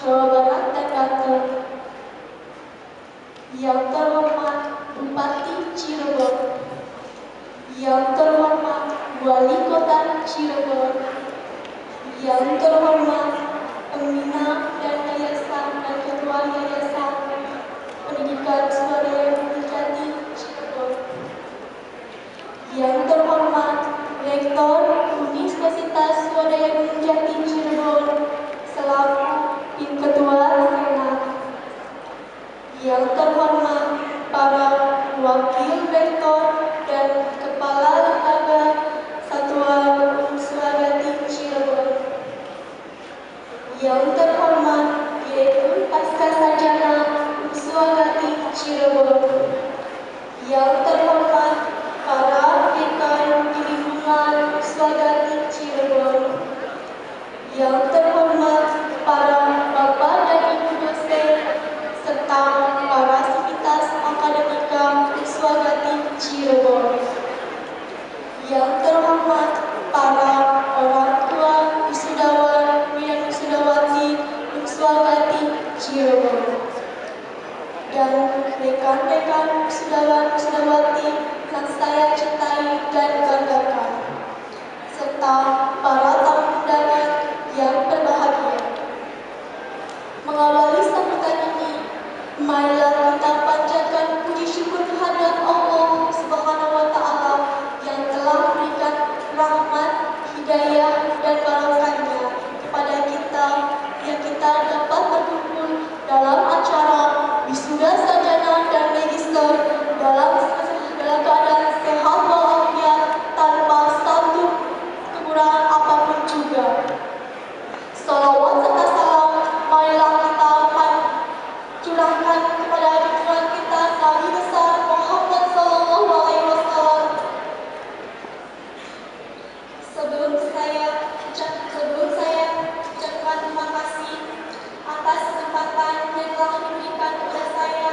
Jawa Barat dan Banten. Yang terhormat Bupati Cirebon, yang terhormat Wali Kota Cirebon, yang terhormat pembina dan yayasan dan ketua yayasan pendidikan Swadaya Gunung Jati Cirebon, yang terhormat Rektor Universitas Swadaya Gunung Jati Cirebon selaku Ketua Senat, yang terhormat para wakil rektor dan kepala lembaga Satuan Swagati Cirebon, yang terhormat Direktur Pascasarjana Swagati Cirebon, yang terhormat para dekan di lingkungan Swagati Cirebon, yang terhormat para bapak dan ibu dosen serta para sivitas akademika Swagati Cirebon, yang terhormat para orang tua wisudawan dan wisudawati Swagati Cirebon, dan rekan-rekan wisudawan wisudawati yang saya cintai dan banggakan, serta para tamu undangan yang berbahagia. Mengawali sambutan ini, marilah kita panjatkan puji syukur kehadirat Allah Subhanahu wa Ta'ala yang telah memberikan rahmat, hidayah, dan barokahnya kepada kita yang kita dapat berkumpul dalam acara wisuda sarjana dan magister dalam keadaan sehat walafiat tanpa satu kekurangan apapun juga. Salawat serta salam marilah kita curahkan kepada junjungan kita Nabi besar Muhammad Sallallahu Alaihi Wasallam. Sebelum saya ucapkan terima kasih atas kesempatan yang telah diberikan kepada saya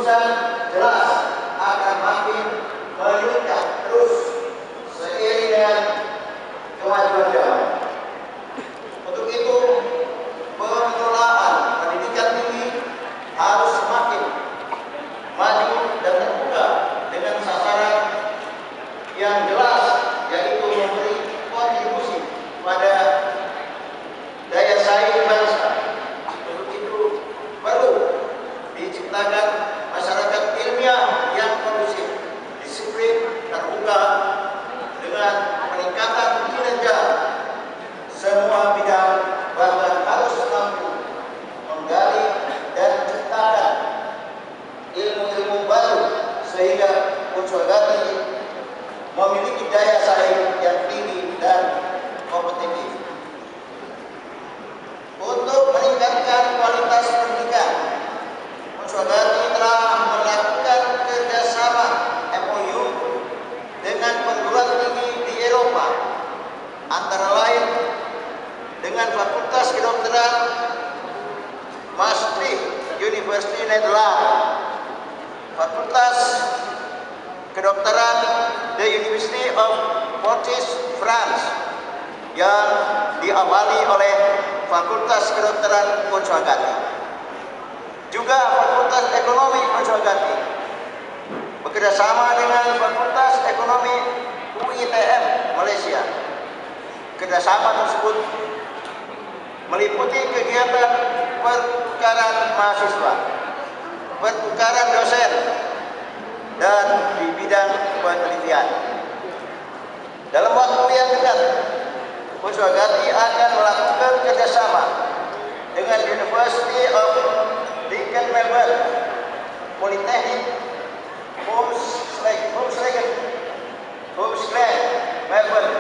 urusan jelas akan makin meningkat terus seiring dengan kemajuan zaman. Untuk itu, pengelolaan pendidikan tinggi harus semakin maju dan terbuka dengan sasaran yang jelas, yaitu memberi kontribusi pada daya saing bangsa. Untuk itu perlu diciptakan masyarakat ilmiah yang kondusif, disiplin, terbuka, dengan peningkatan kinerja semua bidang, bahkan harus mampu menggali dan menciptakan ilmu-ilmu baru sehingga Unsur-Agati memiliki daya saing yang tinggi dan kompetitif. Untuk meningkatkan kualitas pendidikan, Unsur-Agati telah melakukan kerjasama MOU dengan perguruan tinggi di Eropa, antara lain dengan Fakultas Kedokteran Maastricht University Netherlands, Fakultas Kedokteran The University of Poitiers France yang diawali oleh Fakultas Kedokteran Unsur-Agati. Juga Fakultas Ekonomi Unsur-Agati bekerjasama dengan Fakultas Ekonomi UITM Malaysia. Kerjasama tersebut meliputi kegiatan pertukaran mahasiswa, pertukaran dosen, dan di bidang penelitian. Dalam waktu yang dekat, Unsur-Agati akan melakukan kerjasama dengan University of Deakin Melbourne, Polytechnic Homeschooling Melbourne,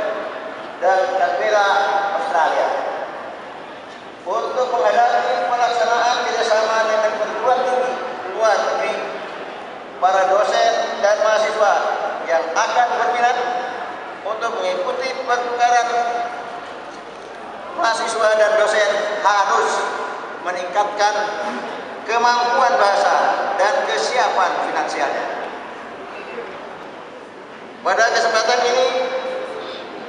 dan Canberra, Australia, untuk menghadapi pelaksanaan kerjasama dengan perguruan tinggi luar negeri. Para dosen dan mahasiswa yang akan berminat untuk mengikuti pertukaran mahasiswa dan dosen harus meningkatkan kemampuan bahasa dan kesiapan finansialnya. Pada kesempatan ini,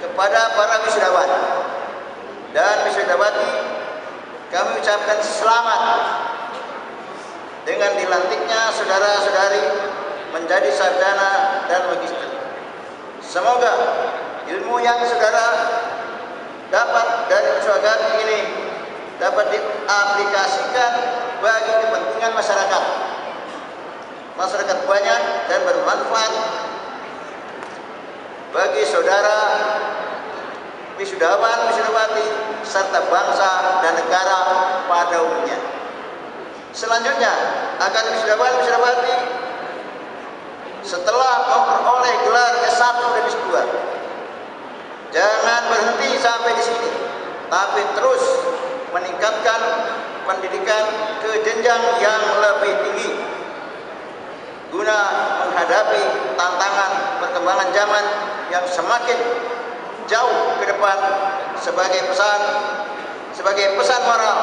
kepada para wisudawan dan wisudawati, kami ucapkan selamat dengan dilantiknya saudara-saudari menjadi sarjana dan magister. Semoga ilmu yang saudara dapat dari Unsur-Agati ini dapat diaplikasikan bagi kepentingan masyarakat banyak dan bermanfaat bagi saudara wisudawan, wisudawati, serta bangsa dan negara pada umumnya. Selanjutnya, agar wisudawan, wisudawati setelah memperoleh gelar S1 dan S2, jangan berhenti sampai di sini, tapi terus meningkatkan pendidikan ke jenjang yang lebih tinggi guna menghadapi tantangan perkembangan zaman yang semakin jauh ke depan. Sebagai pesan moral,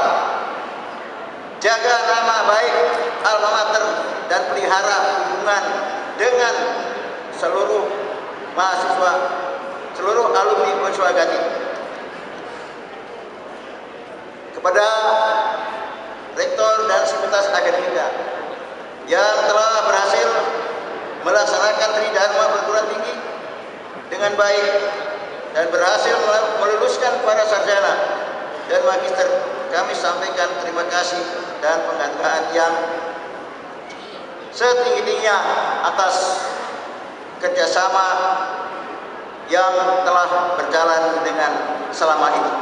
jaga nama baik alma mater dan pelihara hubungan dengan seluruh mahasiswa, seluruh alumni Unsur-Agati. Kepada Rektor dan Sivitas Akademika yang telah berhasil melaksanakan tridharma perguruan tinggi dengan baik dan berhasil meluluskan para sarjana dan magister, kami sampaikan terima kasih dan penghargaan yang setinggi-tingginya atas kerjasama yang telah berjalan dengan selama ini.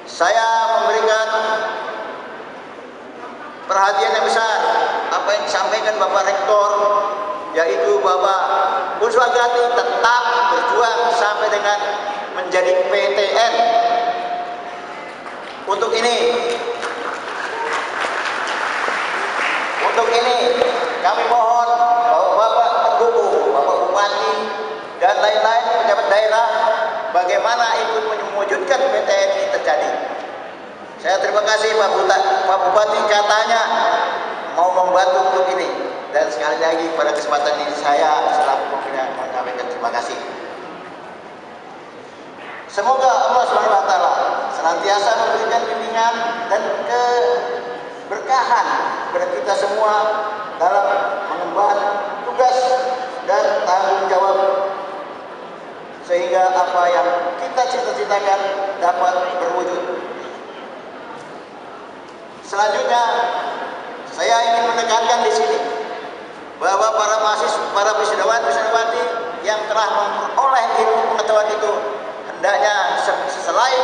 Saya memberikan perhatian yang besar apa yang disampaikan Bapak Rektor, yaitu Bapak Unsur-Agati tetap berjuang sampai dengan menjadi PTN. Untuk ini kami mohon Bapak pendukung, Bapak Bupati dan lain-lain pejabat daerah bagaimana ikut mewujudkan PTN ini terjadi. Saya terima kasih Pak Bupati, katanya mau membantu untuk ini. Dan sekali lagi pada kesempatan ini saya selaku pimpinan menyampaikan terima kasih. Semoga Allah SWT senantiasa memberikan bimbingan dan keberkahan kepada kita semua dalam mengemban tugas dan tanggung jawab, sehingga apa yang kita cita-citakan dapat berwujud. Selanjutnya, saya ingin menekankan di sini bahwa para mahasiswa, para wisudawan-wisudawati yang telah memperoleh ilmu pengetahuan itu hendaknya selain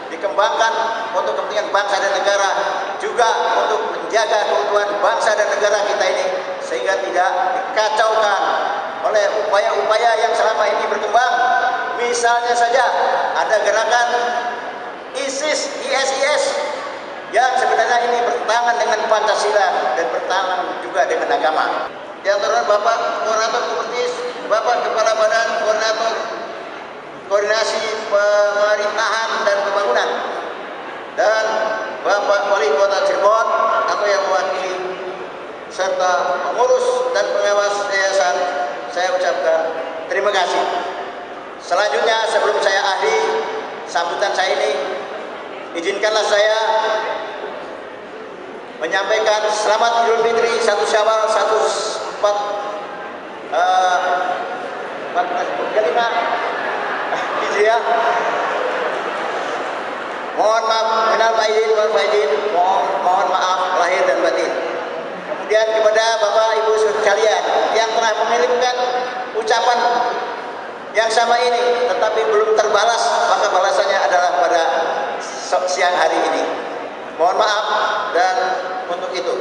dikembangkan untuk kepentingan bangsa dan negara, juga untuk menjaga keutuhan bangsa dan negara kita ini, sehingga tidak dikacaukan oleh upaya-upaya yang selama ini berkembang. Misalnya saja ada gerakan ISIS yang sebenarnya ini bertentangan dengan Pancasila dan bertentangan juga dengan agama. Yang terhormat Bapak Koordinator Kopertis, Bapak Kepala Badan Koordinator Koordinasi Pemerintahan dan Pembangunan, dan Bapak Wali Kota Cirebon atau yang mewakili serta pengurus dan pengawas yayasan, saya ucapkan terima kasih. Selanjutnya, sebelum saya akhiri sambutan saya ini, izinkanlah saya menyampaikan selamat Idul Fitri 1 Syawal 1445 Hijriah. Mohon maaf, mohon maaf lahir dan batin. Kemudian kepada Bapak Ibu sekalian yang telah mengirimkan ucapan yang sama ini tetapi belum terbalas, maka balasannya adalah pada siang hari ini. Mohon maaf, dan untuk itu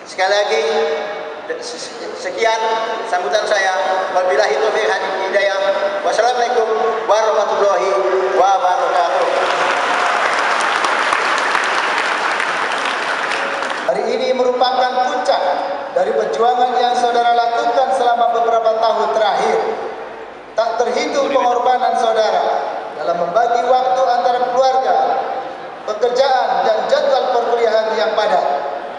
sekali lagi sekian sambutan saya. Wabillahi taufiq wal hidayah. Wassalamualaikum warahmatullahi wabarakatuh. Hari ini merupakan puncak dari perjuangan yang saudara lakukan selama beberapa tahun terakhir. Tak terhitung pengorbanan saudara dalam membagi waktu antara keluarga, pekerjaan, dan jadwal perkuliahan yang padat.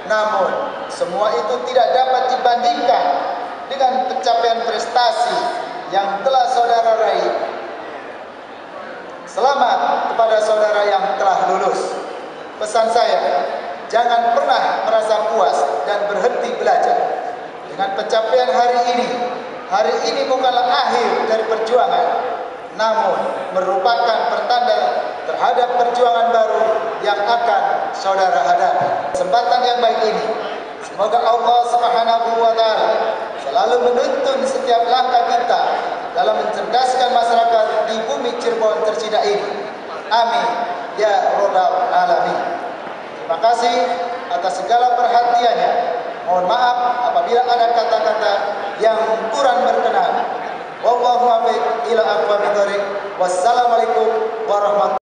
Namun, semua itu tidak dapat dibandingkan dengan pencapaian prestasi yang telah saudara raih. Selamat kepada saudara yang telah lulus. Pesan saya, jangan pernah merasa puas dan berhenti belajar. Dengan pencapaian hari ini bukanlah akhir dari perjuangan, namun merupakan pertanda terhadap perjuangan baru yang akan saudara hadapi. Kesempatan yang baik ini, semoga Allah Subhanahu wa Ta'ala selalu menuntun setiap langkah kita dalam mencerdaskan masyarakat di bumi Cirebon tercinta ini. Amin ya Rabbal Alamin. Terima kasih atas segala perhatiannya. Mohon maaf apabila ada kata-kata yang kurang berkenan. Wallahu a'lam. Wassalamualaikum warahmatullahi wabarakatuh.